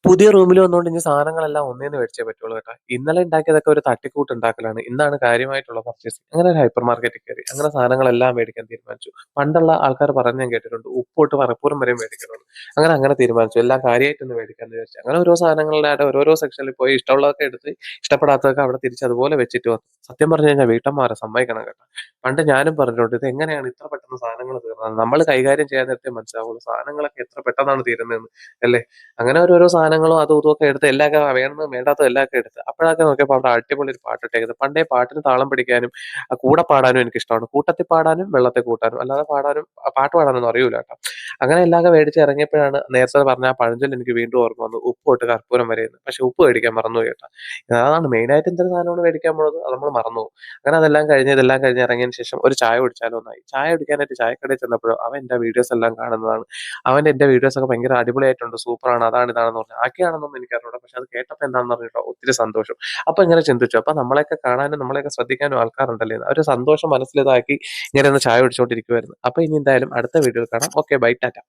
പുതിയ റൂമിൽ വന്നോണ്ട് ഇനി സാധനങ്ങളെല്ലാം ഒന്നേന്ന് മേടിച്ചേ പറ്റുള്ളൂ കേട്ടോ. ഇന്നലെ ഉണ്ടാക്കിയതൊക്കെ ഒരു തട്ടിക്കൂട്ട് ഉണ്ടാക്കലാണ്. ഇന്നാണ് കാര്യമായിട്ടുള്ള പർച്ചേസിങ്. അങ്ങനെ ഒരു ഹൈപ്പർ മാർക്കറ്റിൽ കയറി. അങ്ങനെ സാധനങ്ങളെല്ലാം മേടിക്കാൻ തീരുമാനിച്ചു. പണ്ടുള്ള ആൾക്കാർ പറഞ്ഞ് ഞാൻ കേട്ടിട്ടുണ്ട്. ഉപ്പ് തൊട്ട് പറപ്പൂരം വരെ മേടിക്കണമെന്ന്. അങ്ങനെ തീരുമാനിച്ചു. എല്ലാം കാര്യമായിട്ടൊന്ന് മേടിക്കാന്ന് വിചാരിച്ചു. അങ്ങനെ ഓരോ സാധനങ്ങളുടെ ഓരോരോ സെക്ഷനിൽ പോയി ഇഷ്ടമുള്ളതൊക്കെ എടുത്ത് ഇഷ്ടപ്പെടാത്തതൊക്കെ അവിടെ തിരിച്ച് അതുപോലെ വെച്ചിട്ട് വന്നു. സത്യം പറഞ്ഞു കഴിഞ്ഞാൽ വീട്ടമ്മമാരെ സമ്മതിക്കണം കേട്ടോ. പണ്ട് ഞാനും പറഞ്ഞിട്ടുണ്ട്. ഇത് എങ്ങനെയാണ് ഇത്ര പെട്ടെന്ന് സാധനങ്ങൾ തീർന്നത്? നമ്മൾ കൈകാര്യം ചെയ്യാൻ നേരത്തെ മനസ്സിലാവുള്ളൂ. സാധനങ്ങളൊക്കെ എത്ര പെട്ടെന്നാണ് തീരുന്നതെന്ന്. അല്ലേ? അങ്ങനെ ഓരോരോ സാധനങ്ങളും അതും ഇതും ഒക്കെ എടുത്ത് എല്ലാമൊക്കെ വേണ്ടതും വേണ്ടാത്തതും എല്ലാമൊക്കെ എടുത്ത്. അപ്പോഴൊക്കെ നോക്കിയപ്പോൾ അവിടെ അടിപൊളി ഒരു പാട്ടിട്ടേക്കുന്നത്. പണ്ടേ പാട്ടിന് താളം പിടിക്കാനും കൂടെ പാടാനും എനിക്കിഷ്ടമാണ്. കൂട്ടത്തിൽ പാടാനും വെള്ളത്തിൽ കൂട്ടാനും. അല്ലാതെ പാടാനും പാട്ട് പാടാനൊന്നും അറിയൂല കേട്ടോ. അങ്ങനെ എല്ലാമൊക്കെ മേടിച്ച് ഇറങ്ങിയപ്പോഴാണ് നേരത്തെ പറഞ്ഞ ആ പഴഞ്ചൊല്ല് എനിക്ക് വീണ്ടും ഓർമ്മ വന്നു. ഉപ്പ് തൊട്ട് കർപ്പൂരം വരെയെന്ന്. പക്ഷെ ഉപ്പ് മേടിക്കാൻ മറന്നുപോയി കേട്ടോ. അതാണ് മെയിനായിട്ട് എന്തൊരു സാധനമാണ് മേടിക്കാൻ പോണത് അത് നമ്മൾ മറന്നുപോകും. അങ്ങനെ ഇതെല്ലാം കഴിഞ്ഞ് ഇറങ്ങിയതിന് ശേഷം ഒരു ചായ കുടിച്ചാലോ എന്നായി. ചായ കുടിക്കാനായിട്ട് ചായക്കടയിൽ ചെന്നപ്പോഴോ അവൻ എന്റെ വീഡിയോസ് എല്ലാം കാണുന്നതാണ്. അവൻ എന്റെ വീഡിയോസ് ഒക്കെ ഭയങ്കര അടിപൊളിയായിട്ടുണ്ട്. സൂപ്പറാണ്. അതാണ് ഇതാണെന്ന് പറഞ്ഞു. ആക്കെയാണെന്നൊന്നും എനിക്കറിഞ്ഞൂടാ. പക്ഷെ അത് കേട്ടപ്പോൾ എന്താണെന്ന് അറിഞ്ഞിട്ടോ ഒത്തിരി സന്തോഷം. അപ്പൊ ഇങ്ങനെ ചിന്തിച്ചു. അപ്പൊ നമ്മളെയൊക്കെ കാണാനും നമ്മളെയൊക്കെ ശ്രദ്ധിക്കാനും ആൾക്കാരുണ്ടല്ലേ എന്ന്. ആ ഒരു സന്തോഷം മനസ്സിലിതാക്കി ഇങ്ങനെ ഒന്ന് ചായ കുടിച്ചുകൊണ്ടിരിക്കുവായിരുന്നു. അപ്പൊ ഇനി എന്തായാലും അടുത്ത വീഡിയോയിൽ കാണാം. Okay bye Tata.